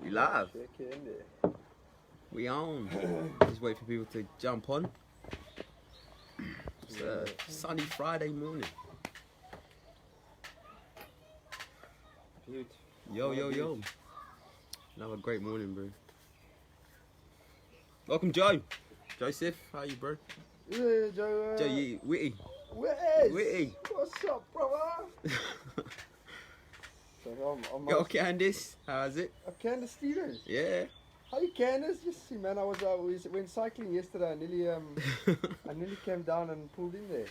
We live. Check in there. We on. Just wait for people to jump on. It's a sunny Friday morning. Beaut. Yo. Another great morning, bro. Welcome, Joe. Joseph, how you, bro? Yeah, Joe. Joe, you Witty. Witty. What's up, brother? So Yo, Candice, how's it? Candice Stevens. Yeah. How you, Candice? Just see, man. We went cycling yesterday. I nearly came down and pulled in there.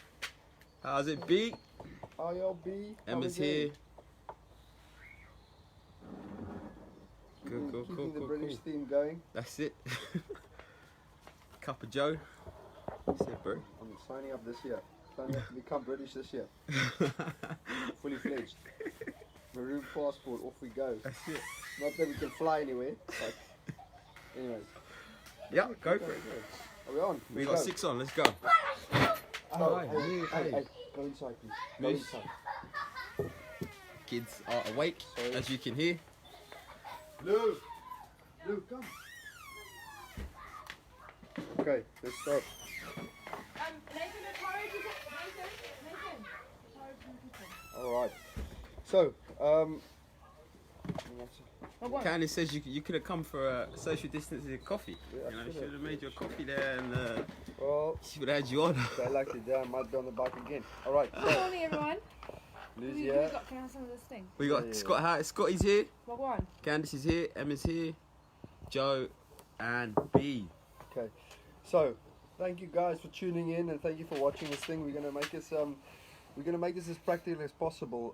How's it, B? How y'all be? Emma's here. Keeping the Cool. British theme going. That's it. Cup of Joe. That's it, bro. I'm signing up this year. Signing up to become British this year. Fully fledged. Maroon passport, off we go. That's it. Not that we can fly anywhere, but anyways. Yeah, go for it. Are we on? We got 6 on, let's go. Hey. Go inside, please. Go Moose. inside. Kids are awake, Sorry. as you can hear. Lou, come. Okay, let's start. Nathan, the porridge is it? Nathan, the porridge in the kitchen. Alright. So, Candice says you could have come for a social distancing coffee. Yeah, You know, I she should've. would have made you a coffee there and well, she would have had you on. they like it there. I might be on the bike again. Alright, Good so, morning, everyone. Lou's Who here. got? Can I have some of this thing? We got Yeah. Scotty's here, Log one. Candice is here, Emma's here, Joe and B. Okay, so thank you guys for tuning in and thank you for watching this thing. We're gonna make this as practical as possible.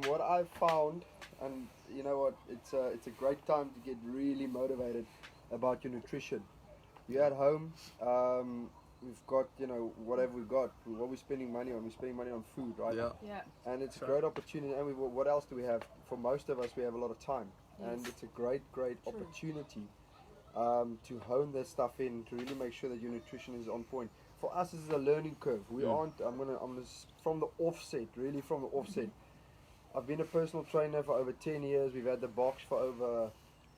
What I've found, and you know what, it's a great time to get really motivated about your nutrition. You're at home. We've got, whatever we've got. What we're spending money on, we're spending money on food, right? Yeah. Yeah. And it's a Sure. great opportunity. And what else do we have? For most of us, we have a lot of time, and Yes. it's a great True. opportunity to hone that stuff in, to really make sure that your nutrition is on point. For us, this is a learning curve. We aren't. I'm gonna from the offset, really from the offset. I've been a personal trainer for over 10 years. We've had the box for over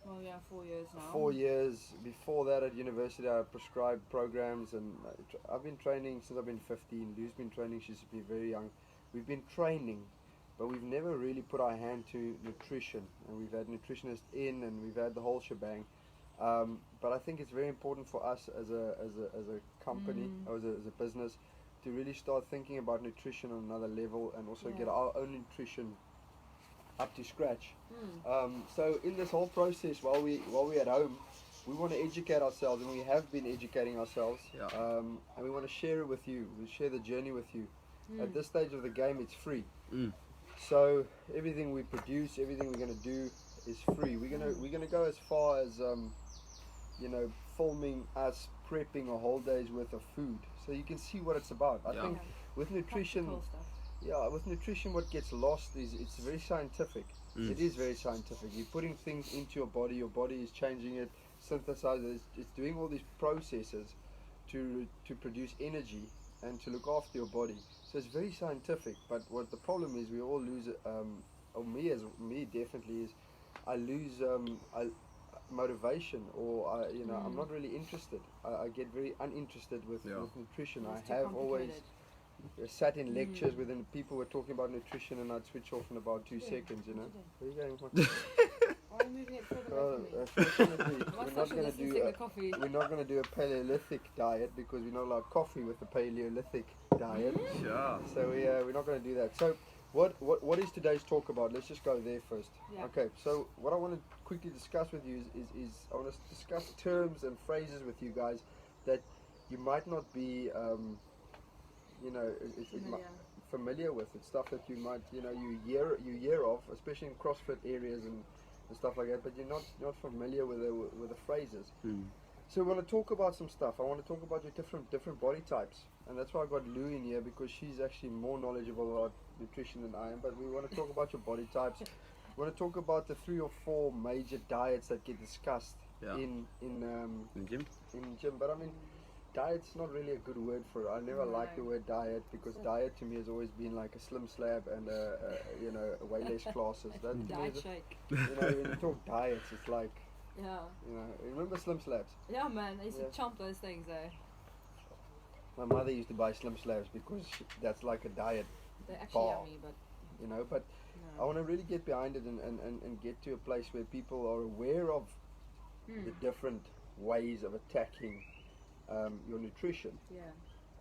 Well, yeah, 4 years now. 4 years. Before that, at university, I prescribed programs, and I've been training since I've been 15. Lou's been training; she's been very young. We've been training, but we've never really put our hand to nutrition. And we've had nutritionists in, and we've had the whole shebang. But I think it's very important for us as a company or as a business to really start thinking about nutrition on another level, and also get our own nutrition up to scratch. So in this whole process, while we're at home, we want to educate ourselves, and we have been educating ourselves. Yeah. And we want to share it with you. We share the journey with you. At this stage of the game, it's free. So everything we produce, everything we're going to do is free. We're gonna go as far as filming us prepping a whole day's worth of food, so you can see what it's about. I think with nutrition. Practical stuff. Yeah, with nutrition, what gets lost is it's very scientific. It is very scientific. You're putting things into your body is changing it, synthesizing it, it's doing all these processes to produce energy and to look after your body. So it's very scientific, but what the problem is, we all lose, or me definitely is, I lose motivation, or I'm not really interested. I get very uninterested with nutrition. It's I too have always complicated. sat in lectures where people were talking about nutrition, and I'd switch off in about 2 seconds. Where are you going? Why are you moving it further away from me? Fortunately, Why we're not going to do the coffee? we're not going to do a Paleolithic diet, because we're not allowed coffee with the Paleolithic diet. Sure. So we're not going to do that. So what is today's talk about? Let's just go there first. Yeah. Okay. So what I want to quickly discuss with you is I want to discuss terms and phrases with you guys that you might not be familiar with. It's stuff that you might you hear of, especially in CrossFit areas and stuff like that, but you're not familiar with the phrases. So we want to talk about some stuff. I want to talk about your different body types, and that's why I got Lou in here, because she's actually more knowledgeable about nutrition than I am. But we want to talk about your body types. We want to talk about the 3 or 4 major diets that get discussed in gym. But I mean, diet's not really a good word for it. I never liked the word diet, because diet to me has always been like a slim slab and a way less classes. That to me Diet is, shake. when you talk diets, it's like Yeah. You know, remember Slim Slabs? Yeah, man. I used Yeah. to chomp those things, eh? My mother used to buy Slim Slabs because that's like a diet, They're actually Bar. yummy, but you know. But I no. want to really get behind it and get to a place where people are aware of the different ways of attacking your nutrition Yeah.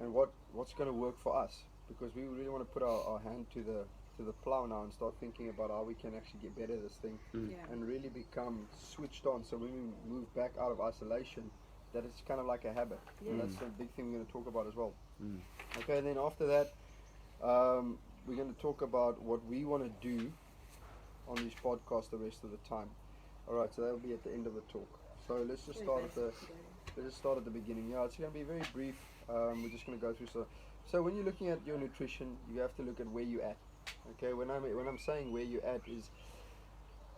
and what's going to work for us, because we really want to put our hand to the plow now and start thinking about how we can actually get better at this thing Mm. Yeah. and really become switched on, so when we move back out of isolation, that it's kind of like a habit. And that's Yes. a big thing we're going to talk about as well. Mm. Okay, and then after that, we're going to talk about what we want to do on these podcasts the rest of the time. All right, so that'll be at the end of the talk. So let's just start at the beginning. Yeah, it's going to be very brief. We're just going to go through. So when you're looking at your nutrition, you have to look at where you're at. Okay, when I'm saying where you're at is,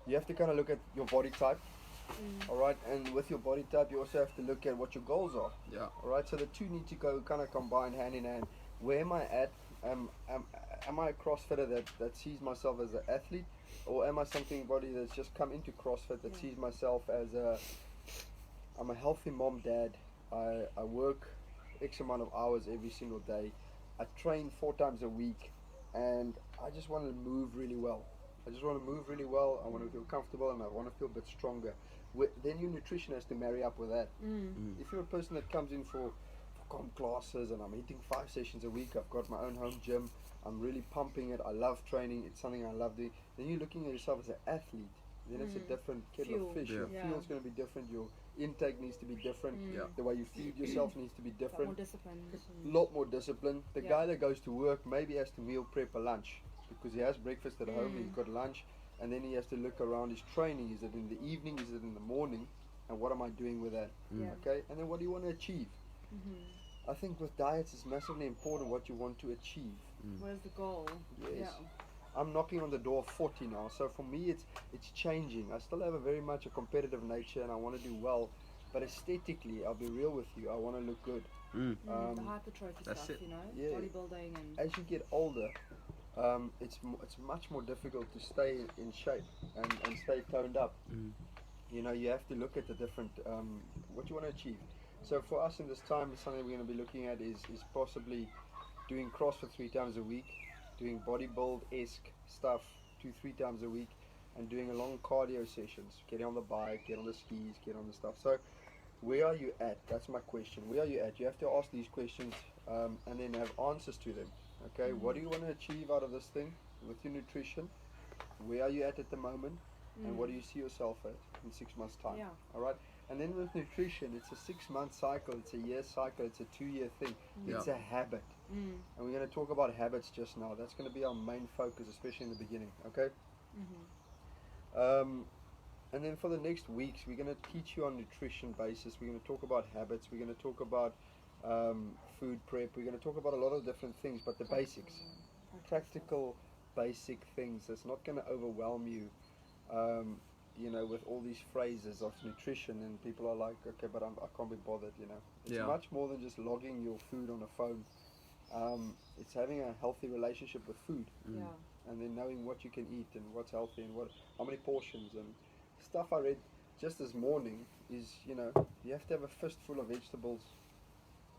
you have to kind of look at your body type. All right, and with your body type, you also have to look at what your goals are. Yeah. All right, so the two need to go kind of combined hand in hand. Where am I at? Am I a CrossFitter that sees myself as an athlete, or am I somebody that's just come into CrossFit that sees myself as I'm a healthy mom, dad. I work X amount of hours every single day. I train 4 times a week, and I just want to move really well. I I want to feel comfortable, and I want to feel a bit stronger. Then your nutrition has to marry up with that. If you're a person that comes in for comp classes and I'm eating 5 sessions a week, I've got my own home gym, I'm really pumping it, I love training, it's something I love doing, then you're looking at yourself as an athlete, then it's a different kettle Fuel. of fish. Yeah. Your Yeah. fuel's going to be different, your intake needs to be different, Yeah. the way you feed yourself needs to be Got more different, discipline. lot more discipline. The Yeah. guy that goes to work maybe has to meal prep a lunch because he has breakfast at home, he's got lunch, and then he has to look around his training. Is it in the evening, is it in the morning, and what am I doing with that? Yeah. Okay, and then what do you want to achieve? I think with diets it's massively important what you want to achieve. What is the goal? Yes. Yeah. I'm knocking on the door of 40 now, so for me it's changing. I still have a very much a competitive nature and I want to do well, but aesthetically, I'll be real with you, I want to look good. The hypertrophy that's stuff, it. you know, Yeah. bodybuilding and As you get older, it's much more difficult to stay in shape and stay toned up. You know, you have to look at the different what you want to achieve. So for us in this time, something we're going to be looking at is possibly doing CrossFit 3 times a week, doing bodybuild-esque stuff 2-3 times a week, and doing a long cardio sessions, getting on the bike, get on the skis, get on the stuff. So where are you at? That's my question. Where are you at? You have to ask these questions and then have answers to them. Okay, what do you want to achieve out of this thing with your nutrition? Where are you at the moment? And what do you see yourself at in 6 months' time? Yeah. All right. And then with nutrition, it's a 6-month cycle, it's a year cycle, it's a 2-year thing. It's a habit. And we're going to talk about habits just now. That's going to be our main focus, especially in the beginning. Okay. And then for the next weeks, we're going to teach you on nutrition basis. We're going to talk about habits. We're going to talk about food prep. We're going to talk about a lot of different things, but the basics, practical, basic things. That's not going to overwhelm you. You know, with all these phrases of nutrition, and people are like, okay, but I can't be bothered. You know, it's much more than just logging your food on a phone. It's having a healthy relationship with food, and then knowing what you can eat and what's healthy and how many portions and stuff. I read just this morning is, you know, you have to have a fistful of vegetables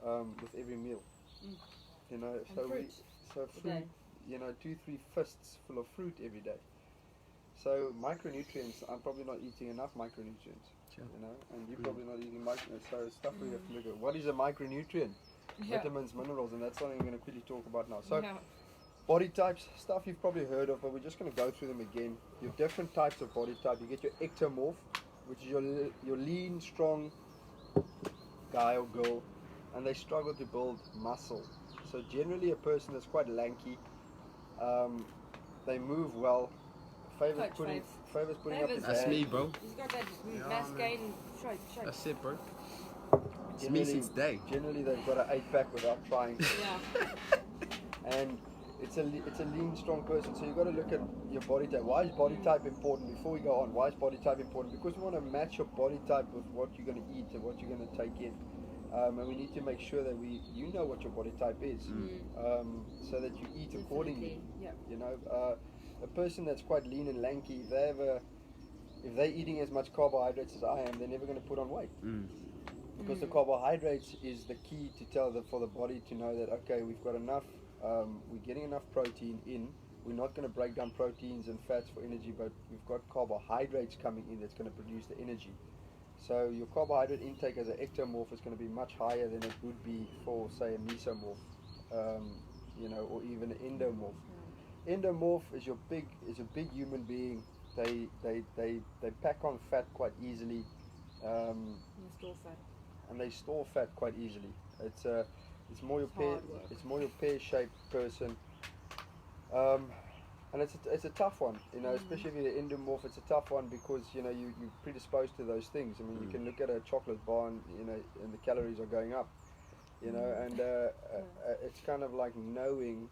with every meal. You know, so fruit, you know, 2-3 fists full of fruit every day. So micronutrients, I'm probably not eating enough micronutrients, you know, and you're probably not eating micronutrients. So it's stuff we have to look at. What is a micronutrient? Vitamins, minerals, and that's something we're going to quickly talk about now. So body types, stuff you've probably heard of, but we're just going to go through them again. Your different types of body type. You get your ectomorph, which is your lean, strong guy or girl, and they struggle to build muscle. So generally a person that's quite lanky, they move well. Favors putting up his That's hand. me, bro. He's got that Yeah, mass man. gain. Shake. That's it, bro. It's me since day. Generally they've got an 8-pack without trying. Yeah. And it's a lean, strong person. So you've got to look at your body type. Why is body type important? Before we go on, why is body type important? Because we want to match your body type with what you're going to eat and what you're going to take in. And we need to make sure that you know what your body type is, so that you eat accordingly. Yeah. You know, a person that's quite lean and lanky, they have if they're eating as much carbohydrates as I am, they're never going to put on weight. Because the carbohydrates is the key to tell for the body to know that, okay, we've got enough, we're getting enough protein in. We're not going to break down proteins and fats for energy, but we've got carbohydrates coming in that's going to produce the energy. So your carbohydrate intake as an ectomorph is going to be much higher than it would be for, say, a mesomorph, or even an endomorph. Endomorph is a big human being. They pack on fat quite easily. And store fat. And they store fat quite easily. It's more your pear-shaped person. And it's a tough one, especially if you're an endomorph. It's a tough one because you're predisposed to those things. I mean, you can look at a chocolate bar and and the calories are going up, and it's kind of like knowing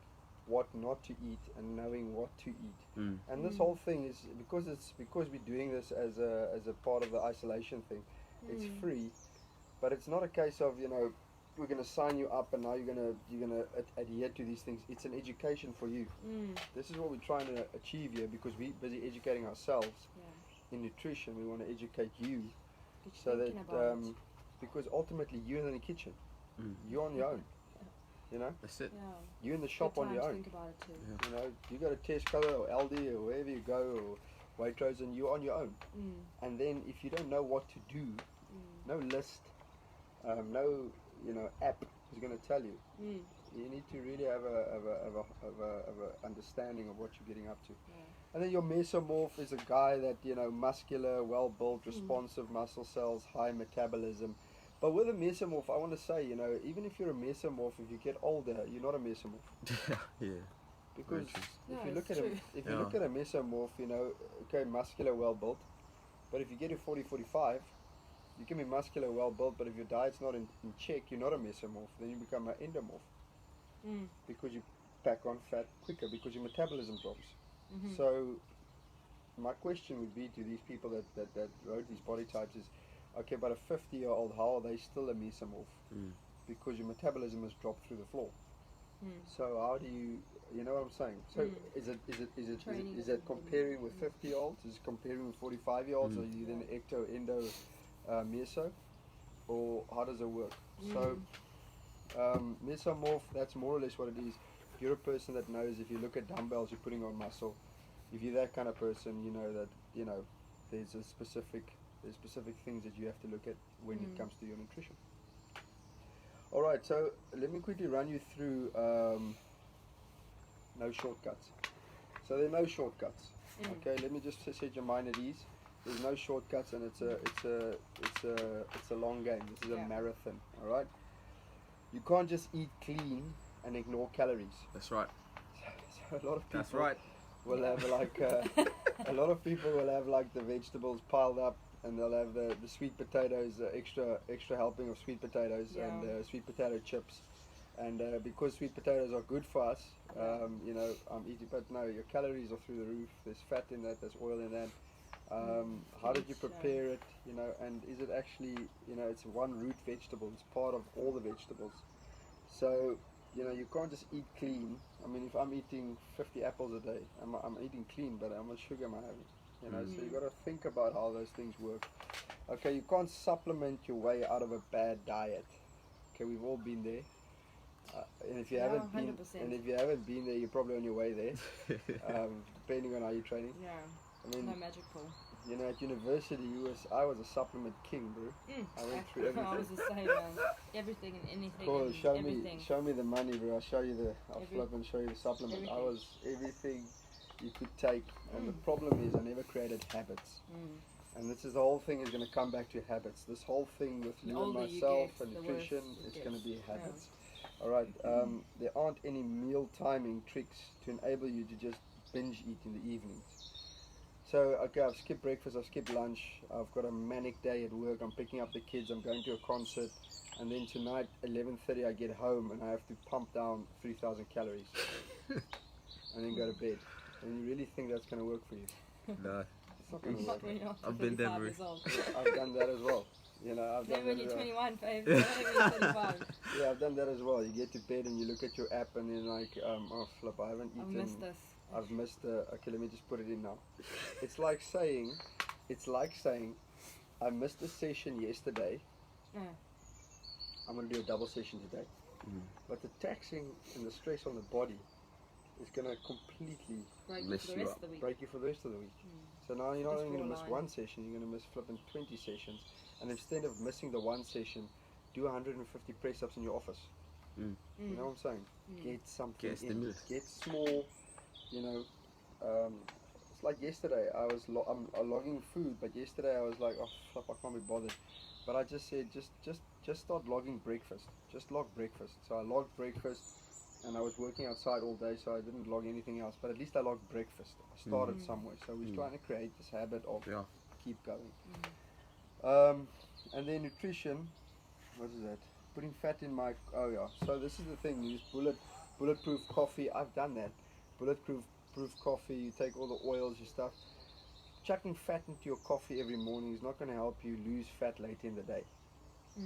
what not to eat and knowing what to eat. And this whole thing is because we're doing this as a part of the isolation thing. It's free, but it's not a case of we're going to sign you up and now you're going to adhere to these things. It's an education for you. This is what we're trying to achieve here, because we're busy educating ourselves in nutrition. We want to educate you so that because ultimately you're in the kitchen, you're on your own. That's it. You're in the shop on your own. Think about it too. You go to Tesco or Aldi or wherever you go, or Waitrose, and you're on your own. And then if you don't know what to do, no list, no app is going to tell you. You need to really have a understanding of what you're getting up to. And then your mesomorph is a guy that muscular, well built, responsive muscle cells, high metabolism. But with a mesomorph, I want to say, even if you're a mesomorph, if you get older, you're not a mesomorph. Yeah. Because if you look at a mesomorph, okay, muscular, well built. But if you get to 40, 45, you can be muscular, well built, but if your diet's not in check, you're not a mesomorph. Then you become an endomorph. Because you pack on fat quicker, because your metabolism drops. So my question would be to these people that wrote these body types is, okay, but a 50-year-old, how are they still a mesomorph? Because your metabolism has dropped through the floor. So how do you know what I'm saying? So is it comparing with 50-year-olds? Is it comparing with 45-year-olds? Or are you then ecto, endo, meso? Or how does it work? So mesomorph, that's more or less what it is. If you're a person that knows, if you look at dumbbells, you're putting on muscle. If you're that kind of person, you know that there's specific things that you have to look at when it comes to your nutrition. All right, so let me quickly run you through no shortcuts. So there are no shortcuts. Okay, let me just set your mind at ease. There's no shortcuts, and it's a long game. This is a marathon. All right. You can't just eat clean and ignore calories. That's right. So a lot of people. That's right. Will have a lot of people will have the vegetables piled up, and they'll have the sweet potatoes, extra helping of sweet potatoes and sweet potato chips, and because sweet potatoes are good for us, I'm eating. But no, your calories are through the roof. There's fat in that. There's oil in that. How did you prepare it? And is it actually it's one root vegetable. It's part of all the vegetables. So you can't just eat clean. I mean, if I'm eating 50 apples a day, I'm eating clean, but how much sugar am I having? So you got to think about how those things work. Okay, you can't supplement your way out of a bad diet. Okay, we've all been there. And if you haven't been, 100%. there, you're probably on your way there. Depending on how you're training. Yeah. I mean, no magic pill. At university, I was a supplement king, bro. I went through everything. I was the same, man. Everything and anything. Cool, and everything. show me the money, bro. I'll flip and show you the supplement. Everything. I was everything you could take, and the problem is I never created habits. And this is the whole thing is going to come back to habits. This whole thing with you and myself and nutrition, it's going to be habits. Yeah. All right. There aren't any meal timing tricks to enable you to just binge eat in the evenings. So, okay, I've skipped breakfast, I've skipped lunch, I've got a manic day at work, I'm picking up the kids, I'm going to a concert, and then tonight, 11:30, I get home and I have to pump down 3,000 calories, and then go to bed. And you really think that's going to work for you? No. It's not going to work. When you're I've been there. I've done that as well. I've done when that you're as well. 21, babe. When you're 25. Yeah, I've done that as well. You get to bed and you look at your app and you're like, oh flip, I haven't eaten. I've missed this. I've missed okay, let me just put it in now. It's like saying, it's like saying, I missed a session yesterday, I'm going to do a double session today. But the taxing and the stress on the body is going to completely break you for the rest of the week. So now you're not only going to miss one session, you're going to miss flipping 20 sessions. And instead of missing the one session, do 150 press-ups in your office. You know what I'm saying? Get something in. Get small, you know. It's like yesterday, I'm logging food, but yesterday I was like, oh, flip, I can't be bothered. But I just said, just start logging breakfast. Just log breakfast. So I logged breakfast, and I was working outside all day, so I didn't log anything else. But at least I logged breakfast. I started somewhere. So we're trying to create this habit of keep going. And then nutrition, what is that? Putting fat in my, so this is the thing, you use bulletproof coffee. I've done that. Bulletproof coffee, you take all the oils, your stuff. Chucking fat into your coffee every morning is not going to help you lose fat later in the day. I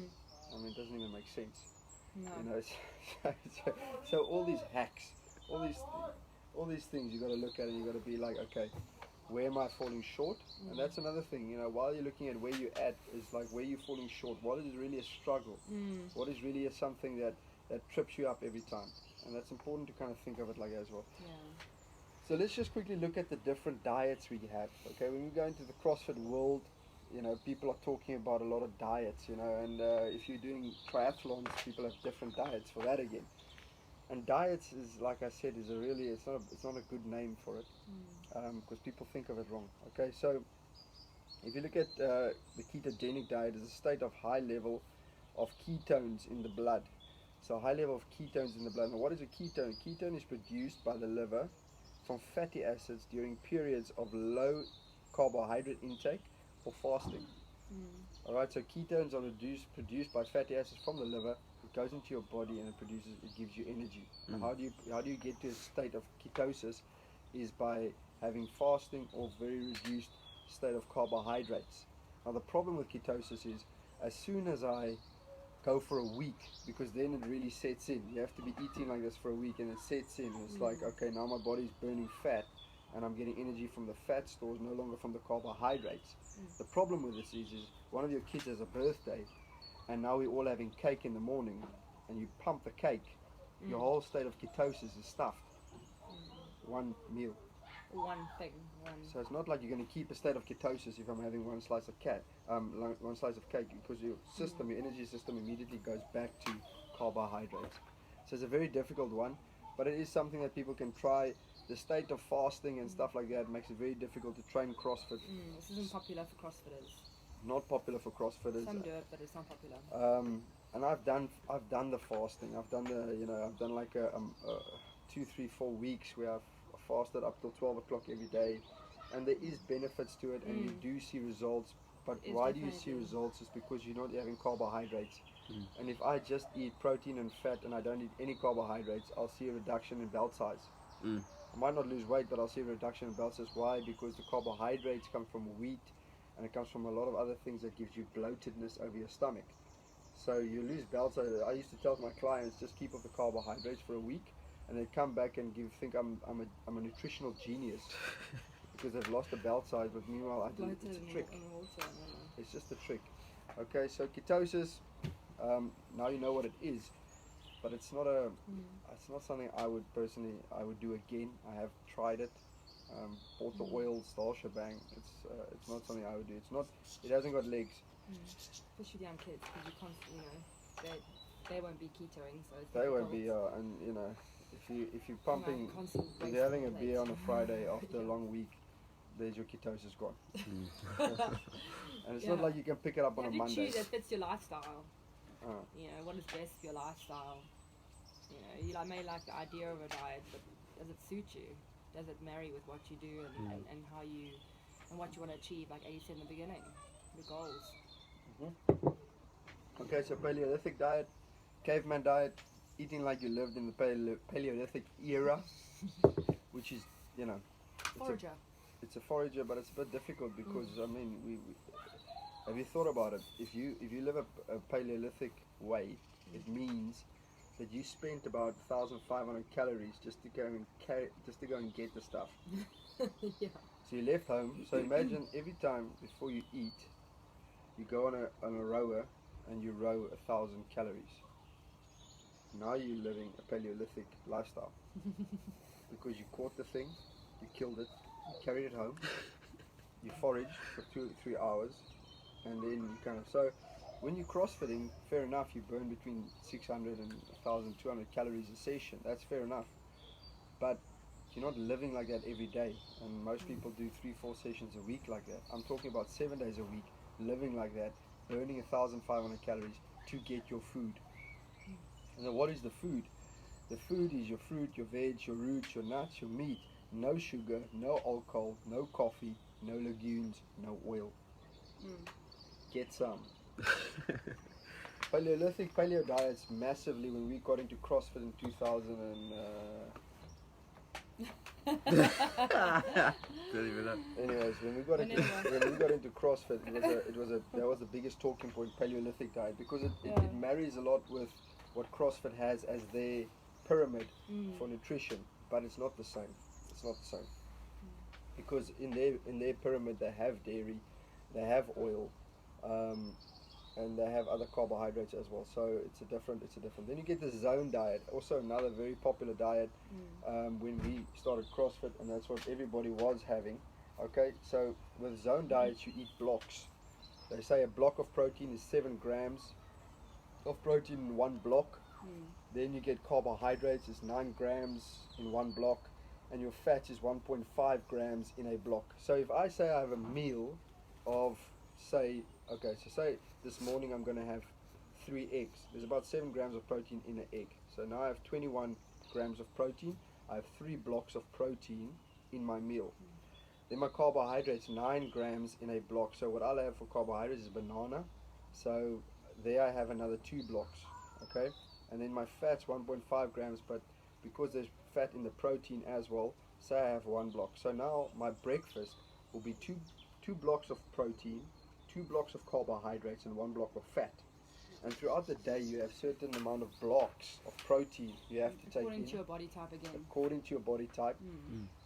mean, it doesn't even make sense. No. You know, so all these hacks, all these things you got to look at, and you got to be like, okay, where am I falling short? And that's another thing, you know, while you're looking at where you're at, is like where you're falling short. What is really a struggle? What is really something that trips you up every time? And that's important to kind of think of it like that as well. So let's just quickly look at the different diets we have. Okay, when we go into the CrossFit world, you know, people are talking about a lot of diets, you know, and if you're doing triathlons, people have different diets for that again. And diets is, like I said, is it's not a good name for it, because people think of it wrong. Okay, so if you look at the ketogenic diet, is a state of high level of ketones in the blood. So high level of ketones in the blood. Now, what is a ketone? Ketone is produced by the liver from fatty acids during periods of low carbohydrate intake or fasting. Alright, so ketones are produced by fatty acids from the liver. It goes into your body and it gives you energy. Now, how do you get to a state of ketosis? Is by having fasting or very reduced state of carbohydrates. Now the problem with ketosis is, as soon as I go for a week, because then it really sets in. You have to be eating like this for a week and it sets in. It's like, okay, now my body's burning fat and I'm getting energy from the fat stores, no longer from the carbohydrates. The problem with this is one of your kids has a birthday and now we're all having cake in the morning and you pump the cake, your whole state of ketosis is stuffed. One meal. One thing. So it's not like you're going to keep a state of ketosis if I'm having one slice of cake, because your system, your energy system, immediately goes back to carbohydrates. So it's a very difficult one, but it is something that people can try. The state of fasting and stuff like that makes it very difficult to train CrossFit. This isn't popular for CrossFitters. Not popular for CrossFitters. Some do it, but it's not popular. And I've done the fasting. I've done like 2, 3, 4 weeks where I've fasted up till 12 o'clock every day, and there is benefits to it, and you do see results. But why do you see results? Is because you're not having carbohydrates. And if I just eat protein and fat and I don't eat any carbohydrates, I'll see a reduction in belt size. I might not lose weight, but I'll see a reduction in belt size. Why? Because the carbohydrates come from wheat, and it comes from a lot of other things that gives you bloatedness over your stomach. So you lose belt size. I used to tell my clients, just keep off the carbohydrates for a week, and they come back and think I'm a nutritional genius because they've lost the belt size. But meanwhile, it's a trick. It's just a trick. Okay, so ketosis. Now you know what it is, but it's not something I would do again. I have tried it. Bought the oils, the whole shebang. It's not something I would do. It hasn't got legs. Especially young kids, because you can't, you know, they won't be ketoing, so it's they won't be, and you know, if you're pumping, if you're having a beer on a Friday after a long week, there's your ketosis gone. And it's not like you can pick it up on a Monday. You have to choose that fits your lifestyle. You know, what is best for your lifestyle. You know, you may like the idea of a diet, but does it suit you? Does it marry with what you do and how you, and what you want to achieve, like you said in the beginning, the goals. Okay, so Paleolithic diet, caveman diet, eating like you lived in the Paleolithic era, which is, you know, Forager. It's a forager, but it's a bit difficult because I mean, we have you thought about it? If you live a Paleolithic way, it means that you spent about 1,500 calories just to go and get the stuff. Yeah. So So you left home. So imagine every time before you eat, you go on a rower and you row 1,000 calories. Now you're living a Paleolithic lifestyle because you caught the thing, you killed it, you carried it home, you foraged for 2-3 hours, and then you kind of, so when you're crossfitting, fair enough, you burn between 600 and 1,200 calories a session. That's fair enough, but you're not living like that every day. And most people do 3-4 sessions a week like that. I'm talking about 7 days a week, living like that, burning 1,500 calories to get your food. And then what is the food? The food is your fruit, your veg, your roots, your nuts, your meat. No sugar, no alcohol, no coffee, no legumes, no oil. Get some. Paleo diets massively when we got into CrossFit in 2000 and Don't even know. anyways, when we got into CrossFit, that was the biggest talking point, Paleolithic diet, because it marries a lot with what CrossFit has as their pyramid for nutrition, but it's not the same. It's not the same because in their pyramid they have dairy, they have oil, and they have other carbohydrates as well. So it's a different. Then you get the zone diet, also another very popular diet when we started CrossFit, and that's what everybody was having. Okay, so with zone diets you eat blocks. They say a block of protein is 7 grams of protein in one block. Then you get carbohydrates is 9 grams in one block, and your fat is 1.5 grams in a block. So if I say I have a meal of say this morning I'm going to have 3 eggs. There's about 7 grams of protein in an egg. So now I have 21 grams of protein. I have 3 blocks of protein in my meal. Then my carbohydrates 9 grams in a block. So what I'll have for carbohydrates is banana. So there I have another 2 blocks. Okay, and then my fat's 1.5 grams, but because there's fat in the protein as well, say I have 1 block. So now my breakfast will be two blocks of protein, 2 blocks of carbohydrates, and 1 block of fat. And throughout the day you have certain amount of blocks of protein you have to take in. According to your body type again. According to your body type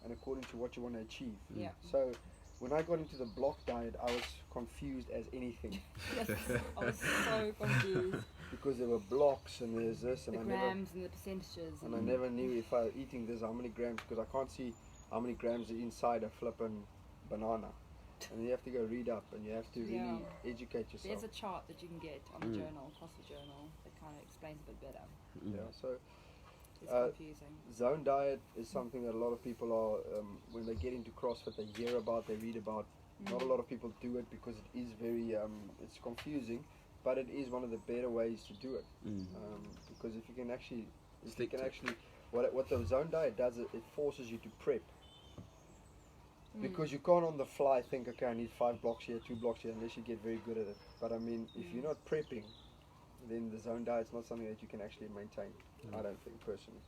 and according to what you want to achieve. Yeah. So when I got into the block diet, I was confused as anything. Yes, I was so confused. Because there were blocks and there's this and The I grams and the percentages. and I never knew if I was eating this how many grams, because I can't see how many grams are inside a flippin' banana. And you have to go read up and you have to really educate yourself. There's a chart that you can get on the journal, CrossFit journal, that kind of explains a bit better. Yeah, so It's confusing. zone diet is something that a lot of people are, when they get into CrossFit, they hear about, they read about. Not a lot of people do it because it is very, it's confusing, but it is one of the better ways to do it. Because if you can actually, what the zone diet does, it forces you to prep. Because you can't on the fly think, okay, I need 5 blocks here, 2 blocks here, unless you get very good at it. But I mean, if you're not prepping, then the zone diet is not something that you can actually maintain. I don't think, personally.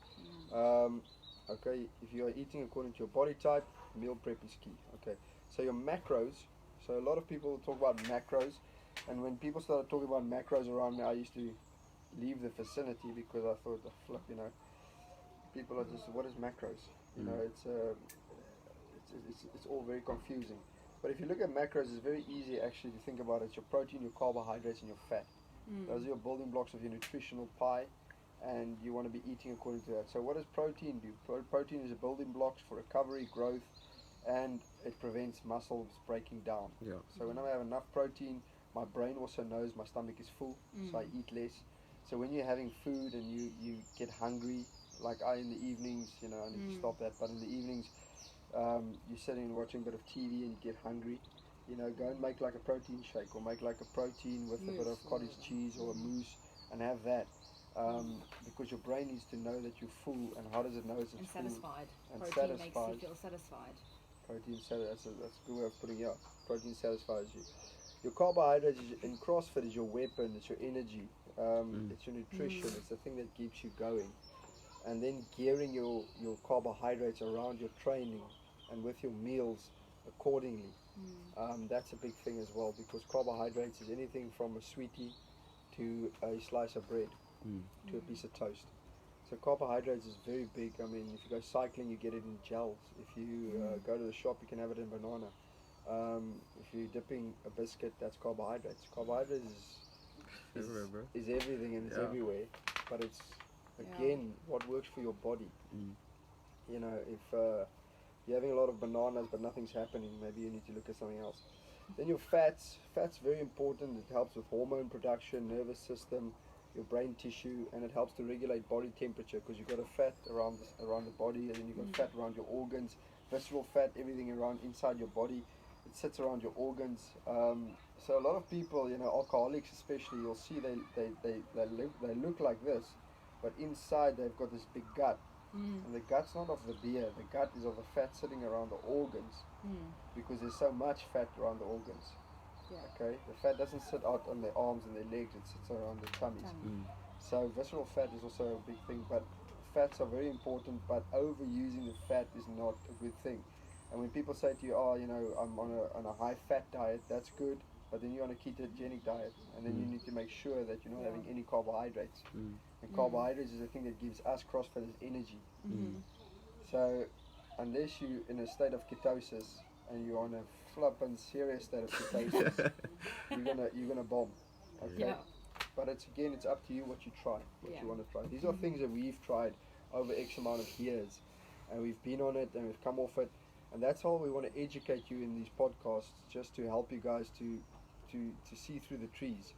Okay, if you are eating according to your body type, meal prep is key. Okay, so your macros. So a lot of people talk about macros, and when people started talking about macros around me, I used to leave the vicinity because I thought, oh, flip, people are just, what is macros? It's all very confusing. But if you look at macros, it's very easy actually to think about it. It's your protein, your carbohydrates, and your fat. Those are your building blocks of your nutritional pie, and you want to be eating according to that. So what does protein do? Protein is a building blocks for recovery, growth, and it prevents muscles breaking down. So when I have enough protein, my brain also knows my stomach is full, so I eat less. So when you're having food and you get hungry, like I in the evenings, I need to stop that, but in the evenings, you're sitting and watching a bit of TV and you get hungry, go and make like a protein shake or make like a protein with a bit of cottage cheese or a mousse and have that. Because your brain needs to know that you're full, and how does it know it's full? Satisfied. And Protein satisfied. makes you feel satisfied. That's a good way of putting it out. Protein satisfies you. Your carbohydrates in CrossFit is your weapon, it's your energy, it's your nutrition, it's the thing that keeps you going. And then gearing your carbohydrates around your training and with your meals accordingly. That's a big thing as well, because carbohydrates is anything from a sweetie to a slice of bread to a piece of toast. So carbohydrates is very big. I mean, if you go cycling, you get it in gels. If you go to the shop, you can have it in banana. If you're dipping a biscuit, that's carbohydrates. Carbohydrates is everything, and it's everywhere. But it's, again, what works for your body. You know, if you're having a lot of bananas but nothing's happening, maybe you need to look at something else. Then your fats. Fat's very important. It helps with hormone production, nervous system, your brain tissue, and it helps to regulate body temperature, because you've got a fat around the body, and then you've got fat around your organs, visceral fat, everything around inside your body. It sits around your organs. So a lot of people, you know, alcoholics especially, you'll see they look like this, but inside they've got this big gut. And the gut's not of the beer, the gut is of the fat sitting around the organs, because there's so much fat around the organs. Okay, the fat doesn't sit out on their arms and their legs, it sits around their tummies. So visceral fat is also a big thing, but fats are very important, but overusing the fat is not a good thing. And when people say to you, oh, you know, I'm on a high fat diet, that's good, but then you're on a ketogenic diet, and then you need to make sure that you're not having any carbohydrates. And carbohydrates is the thing that gives us CrossFitters energy. So unless you're in a state of ketosis and you're on a flippin' serious state of ketosis, you're gonna bomb. Okay? But it's up to you what you try, what you want to try. These are things that we've tried over X amount of years, and we've been on it and we've come off it, and that's all we want to educate you in these podcasts, just to help you guys to see through the trees.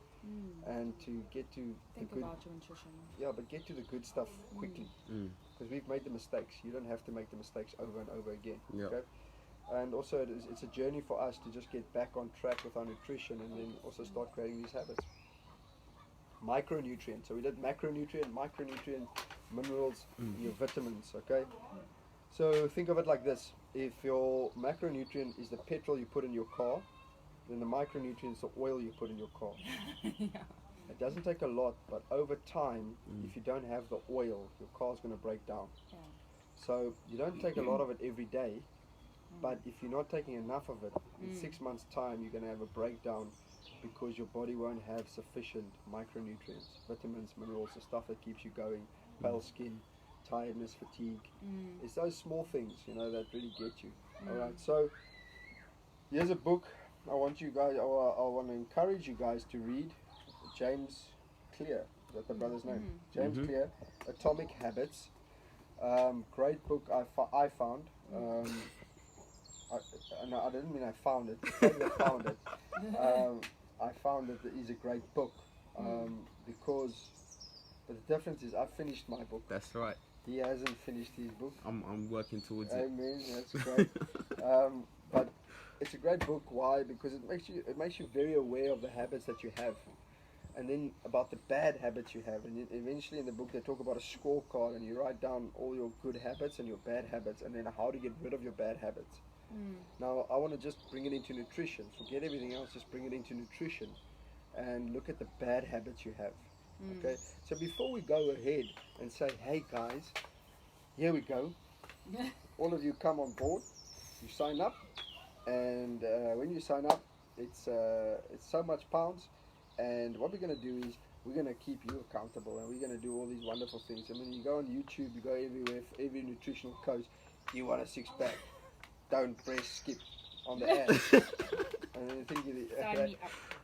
And to get to think the good, about your nutrition. yeah, but get to the good stuff quickly, because we've made the mistakes. You don't have to make the mistakes over and over again. Okay? And also it's a journey for us to just get back on track with our nutrition, and then also start creating these habits. Micronutrients. So we did macronutrient, micronutrient, minerals, your vitamins. Okay. So think of it like this: if your macronutrient is the petrol you put in your car, then the micronutrients are oil you put in your car. It doesn't take a lot, but over time, if you don't have the oil, your car's going to break down. So you don't take a lot of it every day, but if you're not taking enough of it, in 6 months' time, you're going to have a breakdown, because your body won't have sufficient micronutrients, vitamins, minerals, the stuff that keeps you going, pale skin, tiredness, fatigue. It's those small things, you know, that really get you. Alright, so here's a book I want to encourage you guys to read. James Clear, is that the brother's name? James Clear, Atomic Habits. Great book I found. No, I didn't mean I found it. I found it. I found that it is a great book, because, but the difference is I finished my book. That's right. He hasn't finished his book. I'm working towards it. Amen. That's great. But it's a great book. Why? Because it makes you very aware of the habits that you have, and then about the bad habits you have. And eventually in the book they talk about a scorecard, and you write down all your good habits and your bad habits, and then how to get rid of your bad habits. Now I want to just bring it into nutrition. Forget everything else. Just bring it into nutrition, and look at the bad habits you have. Okay. So before we go ahead and say, hey guys, here we go. All of you come on board. You sign up. And when you sign up, it's so much pounds, and what we're going to do is we're going to keep you accountable, and we're going to do all these wonderful things. I mean, you go on YouTube, you go everywhere, for every nutritional coach, you want a six-pack, don't press skip on the ad. And then they think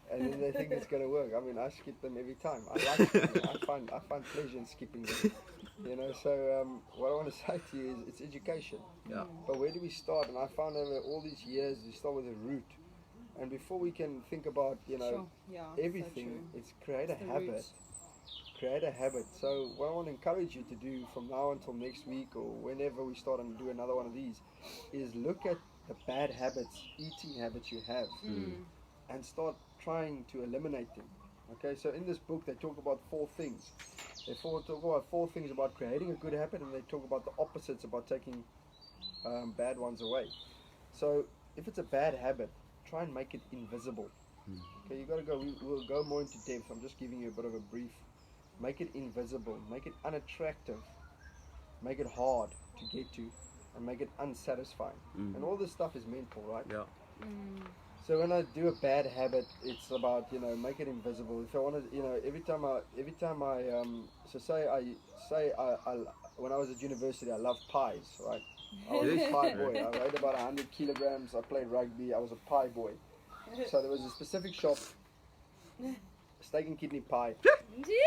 and then they think it's going to work. I mean, I skip them every time. I like it. I find pleasure in skipping them. You know, so what I want to say to you is it's education. But where do we start? And I found over all these years, we start with a root. And before we can think about, you know, everything, it's create a habit. Root. Create a habit. So what I want to encourage you to do from now until next week, or whenever we start and do another one of these, is look at the bad habits, eating habits you have, and start trying to eliminate them. Okay, so in this book they talk about 4 things. They talk about 4 things about creating a good habit, and they talk about the opposites about taking bad ones away. So if it's a bad habit, try and make it invisible. Okay, you got to go. We'll go more into depth. I'm just giving you a bit of a brief. Make it invisible. Make it unattractive. Make it hard to get to, and make it unsatisfying. And all this stuff is mental, right? So when I do a bad habit, it's about, make it invisible. If I want to, every time I so say I when I was at university, I loved pies, right? I was a pie boy. I weighed about 100 kilograms. I played rugby. I was a pie boy. So there was a specific shop, steak and kidney pie,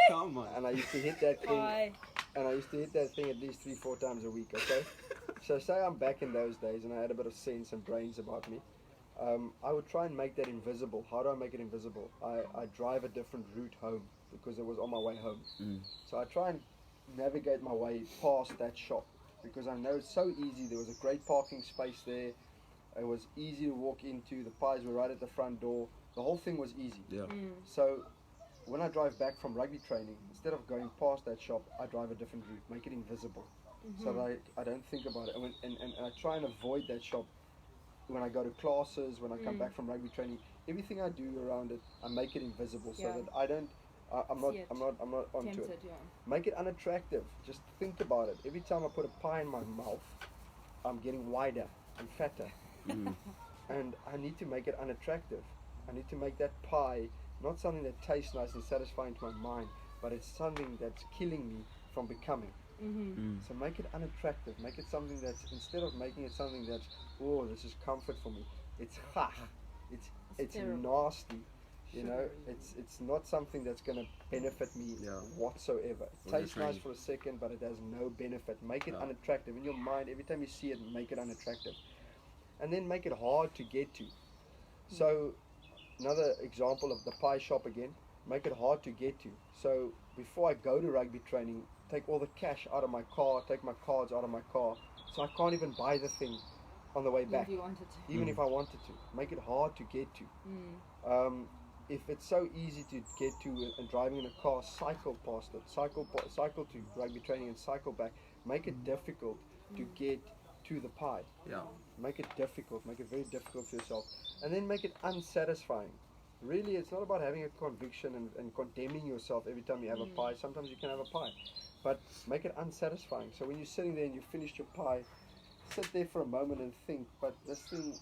Come on. and I used to hit that thing. Bye. And I used to hit that thing at least 3-4 times a week. Okay. So say I'm back in those days, and I had a bit of sense and brains about me. I would try and make that invisible. How do I make it invisible? I drive a different route home because it was on my way home. So I try and navigate my way past that shop because I know it's so easy. There was a great parking space there. It was easy to walk into. The pies were right at the front door. The whole thing was easy. Yeah. So when I drive back from rugby training, instead of going past that shop, I drive a different route, make it invisible, so that I don't think about it. And I try and avoid that shop when I go to classes, when I come back from rugby training. Everything I do around it, I make it invisible so that I don't. I'm not onto Tempted, it. yeah. Make it unattractive. Just think about it. Every time I put a pie in my mouth, I'm getting wider and fatter, and I need to make it unattractive. I need to make that pie not something that tastes nice and satisfying to my mind, but it's something that's killing me from becoming. So make it unattractive. Make it something that's, instead of making it something that's, oh, this is comfort for me, it's it's nasty. It's not something that's going to benefit me whatsoever. It tastes nice for a second, but it has no benefit. Make it unattractive in your mind. Every time you see it, make it unattractive, and then make it hard to get to. So another example of the pie shop again, make it hard to get to. So before I go to rugby training, take all the cash out of my car, take my cards out of my car, so I can't even buy the thing on the way back. If you wanted to. Even if I wanted to. Make it hard to get to. If it's so easy to get to and driving in a car, cycle past it. Cycle to rugby training and cycle back. Make it difficult to get to the pie. Yeah. Make it difficult. Make it very difficult for yourself. And then make it unsatisfying. Really, it's not about having a conviction and condemning yourself every time you have a pie. Sometimes you can have a pie. But make it unsatisfying. So when you're sitting there and you finished your pie, sit there for a moment and think, but this thing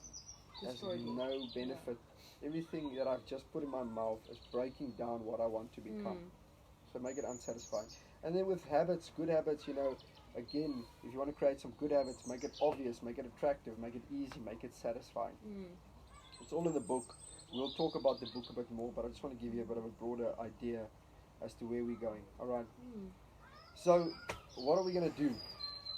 has no benefit. Everything that I've just put in my mouth is breaking down what I want to become. So make it unsatisfying. And then with habits, good habits, again, if you want to create some good habits, make it obvious, make it attractive, make it easy, make it satisfying. It's all in the book. We'll talk about the book a bit more, but I just want to give you a bit of a broader idea as to where we're going. All right. So what are we going to do?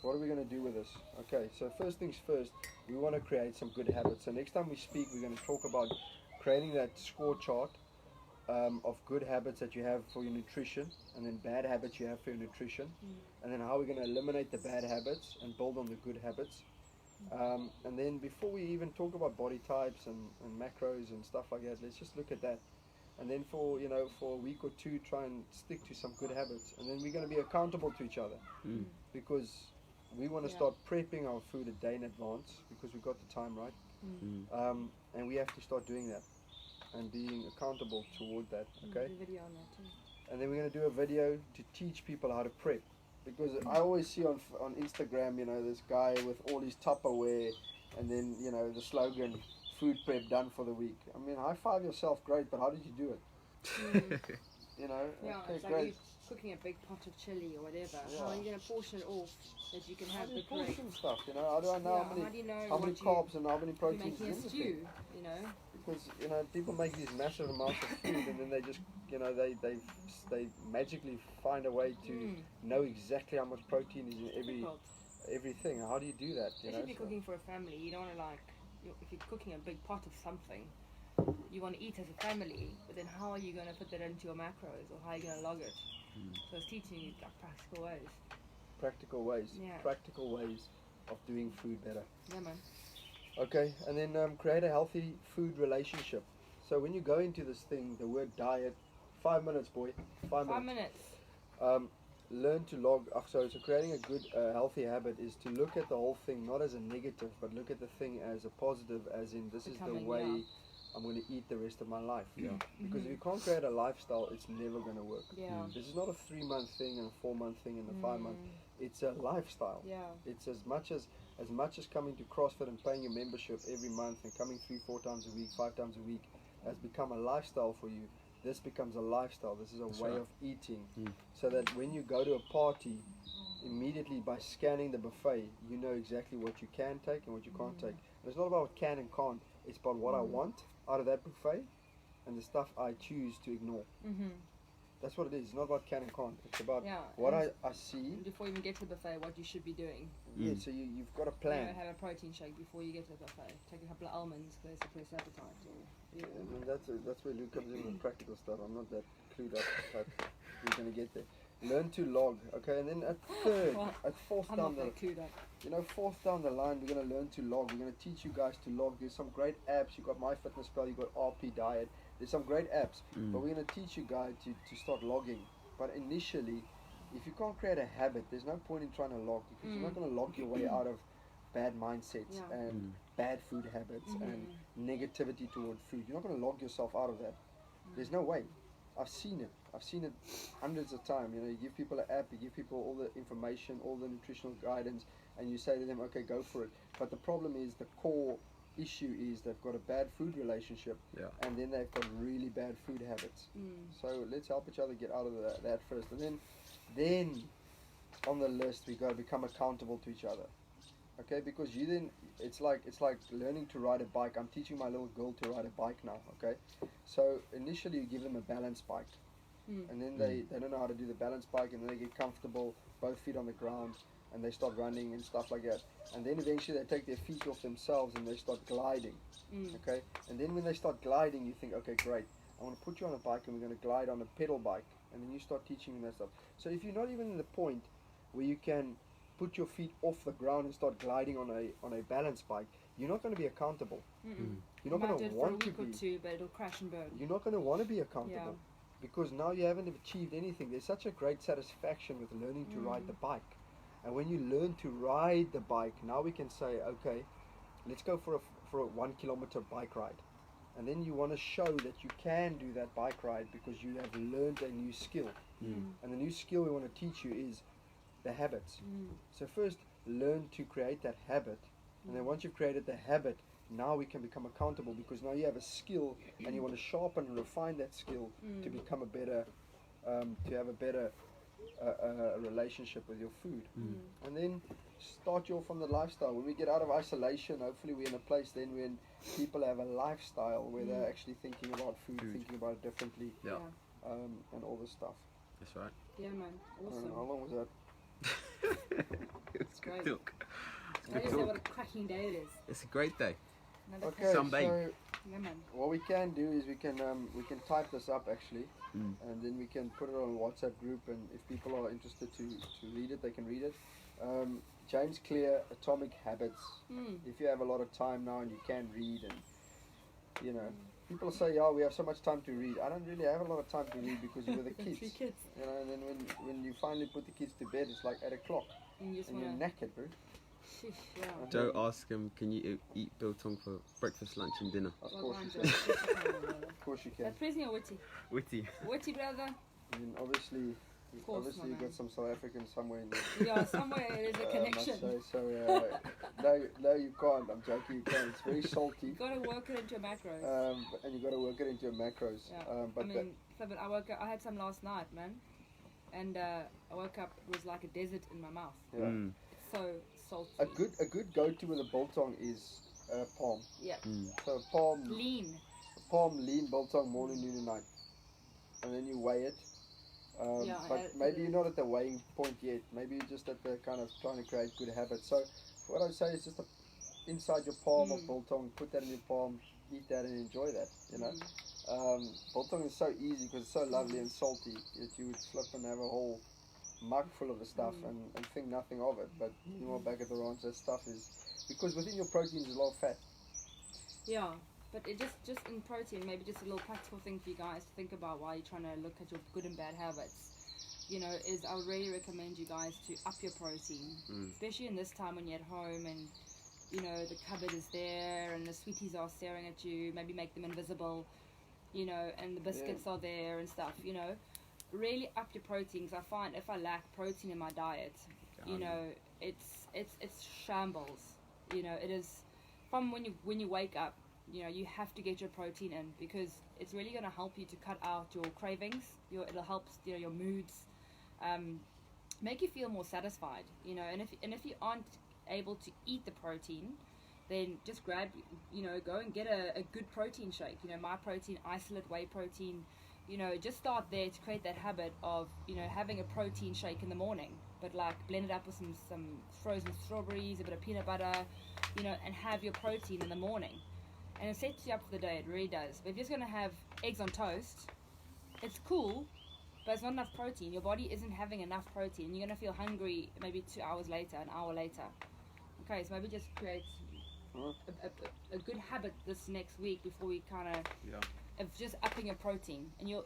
What are we going to do with this? Okay, so first things first, we want to create some good habits. So next time we speak, we're going to talk about creating that score chart of good habits that you have for your nutrition, and then bad habits you have for your nutrition, and then how we're going to eliminate the bad habits and build on the good habits. And then before we even talk about body types and macros and stuff like that, let's just look at that. And then for a week or two, try and stick to some good habits. And then we're going to be accountable to each other because we want to start prepping our food a day in advance because we've got the time right. And we have to start doing that and being accountable toward that. Okay. Do a video on that too. And then we're going to do a video to teach people how to prep. Because I always see on Instagram, this guy with all his Tupperware and then, the slogan, food prep done for the week. I mean, high five yourself, great, but how did you do it? Yeah, okay, it's like great. you cooking a big pot of chili or whatever. Yeah. How are you going to portion it off that you can have the correct... portion stuff, how do I know how do you know how many what carbs and how many you're proteins making a in the stew, thing? Because, people make these massive amounts of food and then they just, they magically find a way to know exactly how much protein is in everything. How do you do that? Especially if you're cooking for a family, you don't want to if you're cooking a big pot of something, you want to eat as a family, but then how are you going to put that into your macros or how are you going to log it? So it's teaching you practical ways. Practical ways of doing food better. Yeah, man. Okay, and then create a healthy food relationship. So when you go into this thing, the word diet, 5 minutes, boy. 5 minutes. Learn to log. So creating a good, healthy habit is to look at the whole thing not as a negative, but look at the thing as a positive, as in this is the way I'm going to eat the rest of my life. Yeah. Because if you can't create a lifestyle, it's never going to work. Yeah. This is not a 3-month thing and a 4-month thing and a 5-month. It's a lifestyle. Yeah. It's as much as as much as coming to CrossFit and paying your membership every month and coming 3-4 times a week, 5 times a week has become a lifestyle for you, this becomes a lifestyle. This is a That's way right. of eating. So that when you go to a party, immediately by scanning the buffet, you know exactly what you can take and what you can't take. And it's not about what can and can't, it's about what I want out of that buffet and the stuff I choose to ignore. That's what it is. It's not about can and can't. It's about what I see. Before you even get to the buffet, what you should be doing. Yeah, so you've got a You plan. know, have a protein shake before you get to the buffet. Take a couple of almonds because they suppress appetite. Or, And that's where Luke comes in with practical stuff. I'm not that clued up, but we're going to get there. Learn to log, okay? And then at third, Well, at fourth I'm down not that clued up. fourth down the line, we're going to learn to log. We're going to teach you guys to log. There's some great apps. You got MyFitnessPal, you got RP Diet. There's some great apps, but we're going to teach you guys to start logging. But initially, if you can't create a habit, there's no point in trying to log, because you're not going to log your way out of bad mindsets and bad food habits and negativity toward food. You're not going to log yourself out of that. There's no way. I've seen it. I've seen it hundreds of times. You know, you give people an app, you give people all the information, all the nutritional guidance, and you say to them, okay, go for it. But the problem is, the core issue is they've got a bad food relationship, and then they've got really bad food habits. So let's help each other get out of that first. And then on the list, we got to become accountable to each other. Okay, because it's like learning to ride a bike. I'm teaching my little girl to ride a bike now. Okay, so initially you give them a balance bike, and then they don't know how to do the balance bike, and then they get comfortable, both feet on the ground, and they start running and stuff like that. And then eventually they take their feet off themselves and they start gliding. Okay, and then when they start gliding, you think, okay, great, I want to put you on a bike and we're going to glide on a pedal bike, and then you start teaching them that stuff. So if you're not even in the point where you can put your feet off the ground and start gliding on a balance bike, you're not going to be accountable. You're not going to want to be. Two, but it'll crash and burn. You're not going to want to be accountable, because now you haven't achieved anything. There's such a great satisfaction with learning to ride the bike, and when you learn to ride the bike, now we can say, okay, let's go for a 1 kilometer bike ride, and then you want to show that you can do that bike ride because you have learned a new skill, and the new skill we want to teach you is the habits. So first, learn to create that habit, and then once you've created the habit, now we can become accountable, because now you have a skill and you want to sharpen and refine that skill to become a better, to have a better relationship with your food. And then start you off on the lifestyle. When we get out of isolation, hopefully we're in a place then when people have a lifestyle where they're actually thinking about food, thinking about it differently, and all this stuff. That's right. Yeah, man. Awesome. How long was that? It's great. good talk. I just say what a cracking day it is. It's a great day. Another Okay, Sunbathe. so Yeah, man. what we can do is we can type this up actually, and then we can put it on a WhatsApp group, and if people are interested to read it, they can read it. James Clear, Atomic Habits. If you have a lot of time now and you can read, and you know, people say, "Yeah, we have so much time to read." I don't really have a lot of time to read because you're with the kids. 3 kids. You know, and then when you finally put the kids to bed, it's like 8 o'clock, And you just and you're want to... knackered, bro. Yeah. Joe asked him, can you eat biltong for breakfast, lunch and dinner? Of Well course done, you Joe. can. Of course you can. That's Presney or Witty? Witty. Witty, brother. And then obviously course, my you man. got some South Africans somewhere in there. Yeah, somewhere there's a connection. I must say, no, you can't. I'm joking. You can't. It's very salty. You gotta work it into your macros. And you got to work it into your macros. Yeah. But I mean, but I woke up. I had some last night, man, and I woke up. It was like a desert in my mouth. yeah. It's so salty. A good go-to with a biltong is palm. Yeah. So palm Lean. lean biltong morning, noon, and night, and then you weigh it. Yeah, I but had it maybe for you're not at the weighing point yet. Maybe you're just at the kind of trying to create good habits. So what I'd say is just inside your palm of biltong, put that in your palm, eat that and enjoy that. You know, biltong is so easy because it's so lovely and salty that you would flip and have a whole mug full of the stuff and think nothing of it. But meanwhile, back at the ranch, that stuff is, because within your proteins is a lot of fat. Yeah. But it just in protein, maybe just a little practical thing for you guys to think about while you're trying to look at your good and bad habits, you know, is I would really recommend you guys to up your protein, especially in this time when you're at home and, you know, the cupboard is there and the sweeties are staring at you, maybe make them invisible, you know, and the biscuits are there and stuff, you know. Really up your protein, because I find if I lack protein in my diet, You know, it's shambles. You know, it is from when you wake up. You know, you have to get your protein in because it's really going to help you to cut out your cravings. It'll help your moods, make you feel more satisfied. You know, and if you aren't able to eat the protein, then just go and get a good protein shake. You know, My Protein, isolate whey protein. You know, just start there to create that habit of, having a protein shake in the morning, but like blend it up with some frozen strawberries, a bit of peanut butter, and have your protein in the morning. And it sets you up for the day, it really does. But if you're just going to have eggs on toast, it's cool, but it's not enough protein. Your body isn't having enough protein. You're going to feel hungry maybe 2 hours later, an hour later. Okay, so maybe just create a good habit this next week before we kind of just upping your protein, and you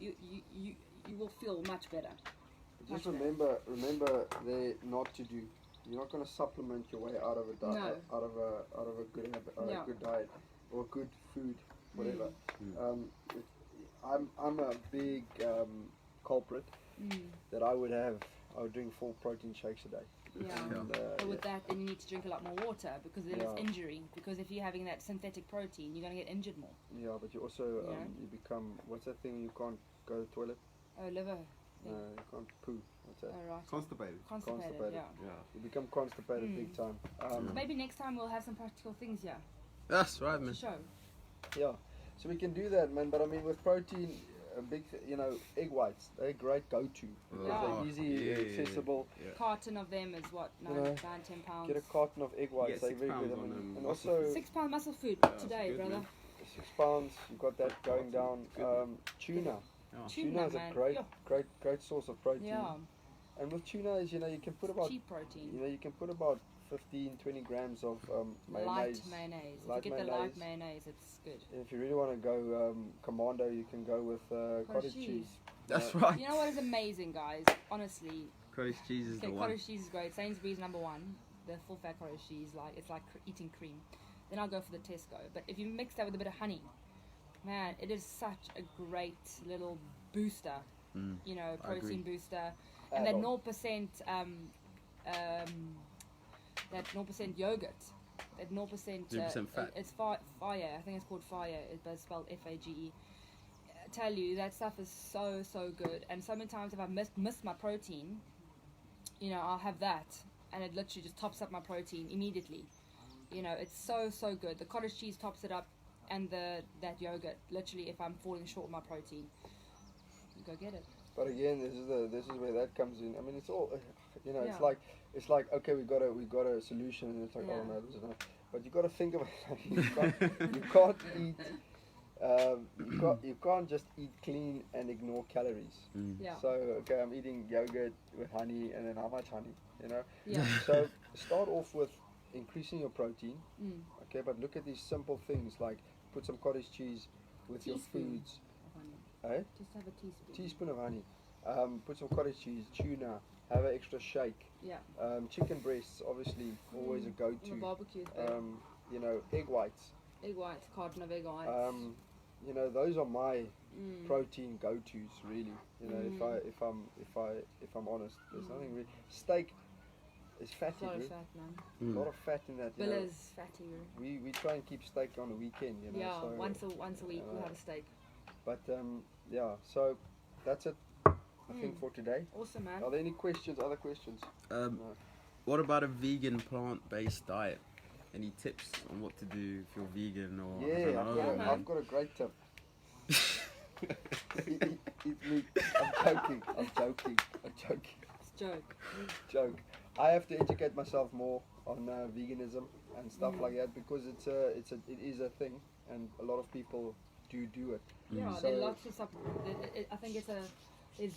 will feel much better. Just remember there not to do. You're not going to supplement your way out of a diet, out of a good habit, a good diet, or good food, whatever. I'm a big culprit that I would drink 4 protein shakes a day. Yeah. But with that, then you need to drink a lot more water because then it's injury. Because if you're having that synthetic protein, you're going to get injured more. Yeah, but you also you become, what's that thing you can't go to the toilet? Oh, liver. You can't poo. What's that? Oh, right. Constipated. Yeah. You become constipated big time. Maybe next time we'll have some practical things here. That's right, man. To show. Yeah, so we can do that, man. But I mean, with protein, a big, egg whites, they're a great go-to. They're easy, accessible. Yeah. Carton of them is what, £9, £10. Get a carton of egg whites. They're very good. And also £6 muscle food today, good, brother. Man. £6. You've got that going down. Tuna. Tuna is a great source of protein. Yeah. And with tuna is, you can put about cheap protein. You can put about 15-20 grams of mayonnaise. Light mayonnaise. If you get the light mayonnaise, it's good. If you really want to go commando, you can go with cottage cheese. That's right. You know what is amazing, guys? Honestly, cottage cheese is the one. Cottage cheese is great. Sainsbury's #1. The full fat cottage cheese, it's like eating cream. Then I'll go for the Tesco. But if you mix that with a bit of honey, man, it is such a great little booster. Protein booster. And that 0% that 0% yogurt, that 0% fat. It's fire. I think it's called fire. It's spelled Fage. I tell you, that stuff is so good. And so many times if I missed my protein, I'll have that, and it literally just tops up my protein immediately. It's so good. The cottage cheese tops it up, and that yogurt. Literally, if I'm falling short of my protein, go get it. But again, this is where that comes in. I mean, it's all, it's like okay, we got a solution, and it's like, oh no, this is not. But you got to think of it. You can't just eat clean and ignore calories. Yeah. So okay, I'm eating yogurt with honey, and then how much honey? Yeah. So start off with increasing your protein. Okay, but look at these simple things like put some cottage cheese with your foods. Just have a teaspoon of honey. Put some cottage cheese, tuna, have an extra shake. Yeah. Chicken breasts, obviously, always a go-to. Barbecue. Egg whites. Egg whites, carton of egg whites. Those are my protein go-tos, really. If I'm honest, there's nothing really. Steak is fatty. A lot of fat, man. A lot of fat in that. Biller's fatty. We try and keep steak on the weekend. Yeah, so, once a week we'll have a steak. But so that's it, I think, for today. Awesome, man. Are there any questions? Other questions? No. What about a vegan plant-based diet? Any tips on what to do if you're vegan or? Yeah, I've got a great tip. Eat meat. I'm joking. It's a Joke. I have to educate myself more on veganism and stuff like that because it is a thing, and a lot of people do it. Yeah, So, there are lots of I think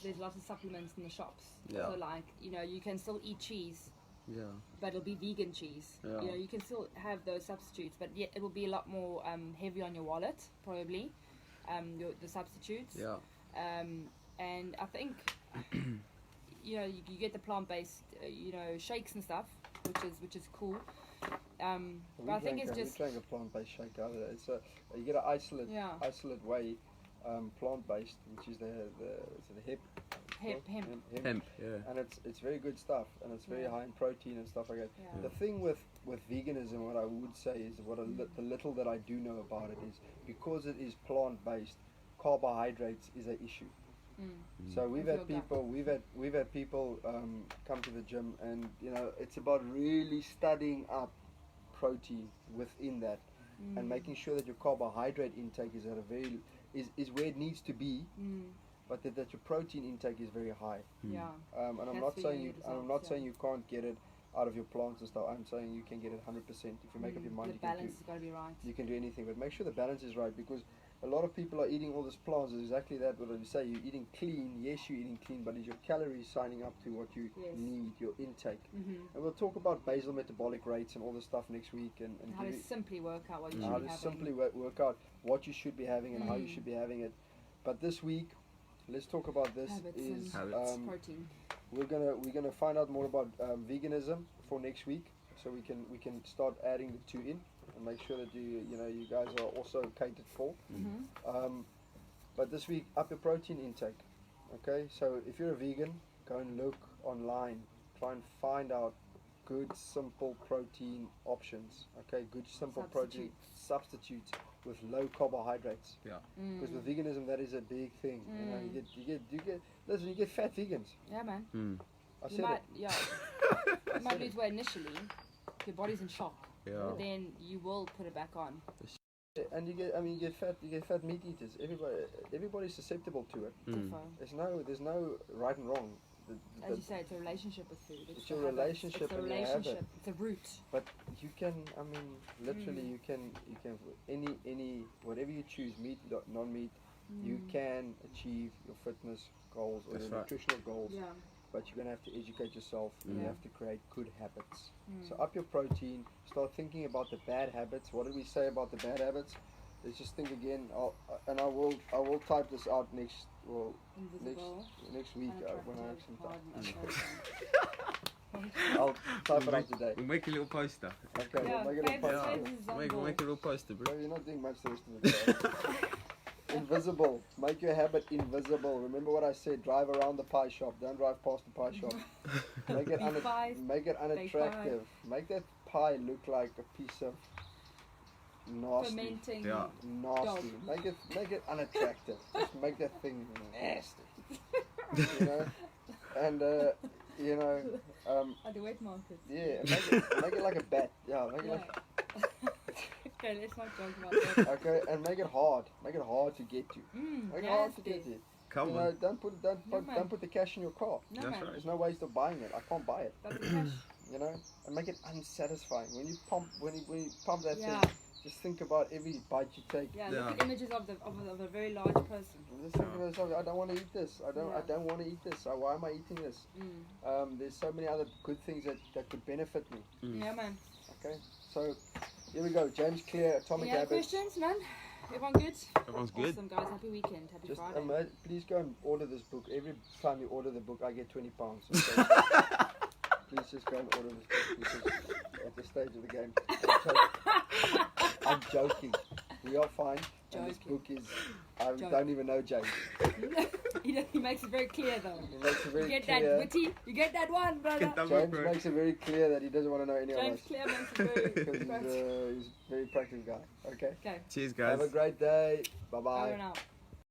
there's lots of supplements in the shops. Yeah. So you can still eat cheese. Yeah. But it'll be vegan cheese. Yeah. You can still have those substitutes, but yet it will be a lot more heavy on your wallet, probably. The substitutes. Yeah. And I think you get the plant-based shakes and stuff, which is cool. But I think it's just we drank a plant-based shake the other day. You get an isolate whey, plant-based, which is the hemp. Hemp. Yeah. And it's very good stuff, and it's very Yeah. high in protein and stuff like that. Yeah. The thing with veganism, what I would say is the little that I do know about it is because it is plant-based, carbohydrates is an issue. So we've had people come to the gym, and it's about really studying up protein within that, and making sure that your carbohydrate intake is at a very is where it needs to be, but that your protein intake is very high. Yeah. And I'm not saying you can't get it out of your plants and stuff. I'm saying you can get it 100% if you make up your mind. The balance has got to be right. You can do anything, but make sure the balance is right, because a lot of people are eating all this plants. It's exactly that. What you say, you're eating clean. Yes, you're eating clean, but is your calories signing up to what you need, your intake? And we'll talk about basal metabolic rates and all this stuff next week, and how to simply work out what you should be how having. to simply work out what you should be having and how you should be having it. But this week, let's talk about this. Habits. Protein. We're gonna find out more about veganism for next week, so we can start adding the two in and make sure that you guys are also catered for. But this week, up your protein intake. Okay, so if you're a vegan, go and look online, try and find out good simple protein options. Okay, good simple protein substitutes with low carbohydrates. Yeah. Because with veganism, that is a big thing. You get fat vegans. Yeah, man. I You said might, it. yeah. You might lose weight initially. Your body's in shock. Yeah. But then you will put it back on. And you get fat meat eaters. Everybody's susceptible to it. Differ. There's no right and wrong. As you say, it's a relationship with food. It's your relationship, It's a and you have relationship. it. It's a root. But you can, literally, you can any whatever you choose, meat, non-meat, you can achieve your fitness goals or your nutritional goals. Yeah. But you're gonna have to educate yourself, and you have to create good habits. So Mm. up your protein. Start thinking about the bad habits. What did we say about the bad habits? Let's just think again. I will type this out next week when I have some time. I'll type it out today. We'll make a little poster. Okay, Yeah, we'll make it a poster. We'll make a little poster, bro. Bro, you're not doing much the rest of the day. Invisible. Make your habit invisible. Remember what I said. Drive around the pie shop. Don't drive past the pie shop. Make it unattractive. Make that pie look like a piece of nasty. Fermenting. Yeah. Nasty. Dog. Make it unattractive. Just make that thing nasty. And At the wet market. yeah, make it like a bat. Yeah, make it like. Okay, let's not talk about that. Okay, and make it hard. Make it hard to get to. Make it hard to get to. Come on. Don't put the cash in your car. No, That's man. right. There's no waste of buying it. I can't buy it. That's the cash. And make it unsatisfying. When you pump that Yeah. thing, just think about every bite you take. Yeah, Yeah. look at images of a very large person. Just think to myself, I don't want to eat this. I Yeah. don't want to eat this. Why am I eating this? There's so many other good things that could benefit me. Yeah, man. Okay, so here we go. James Clear, Atomic Any other Habits. questions? None? Everyone good? Everyone's good. Awesome, guys. Happy weekend. Happy Just Friday. please go and order this book. Every time you order the book, I get £20. Okay? Please just go and order this book, because at this stage of the game, I'm joking. We are fine. And this book is, I don't even know James. He makes it very clear, though. He makes it very You get clear. that witty? You get that one, brother? Get that James bro. makes it very clear that he doesn't want to know any of James us. Clear makes it very Because practical. he's a very practical guy. Okay. Okay. Cheers, guys. Have a great day. Bye bye. Over and out.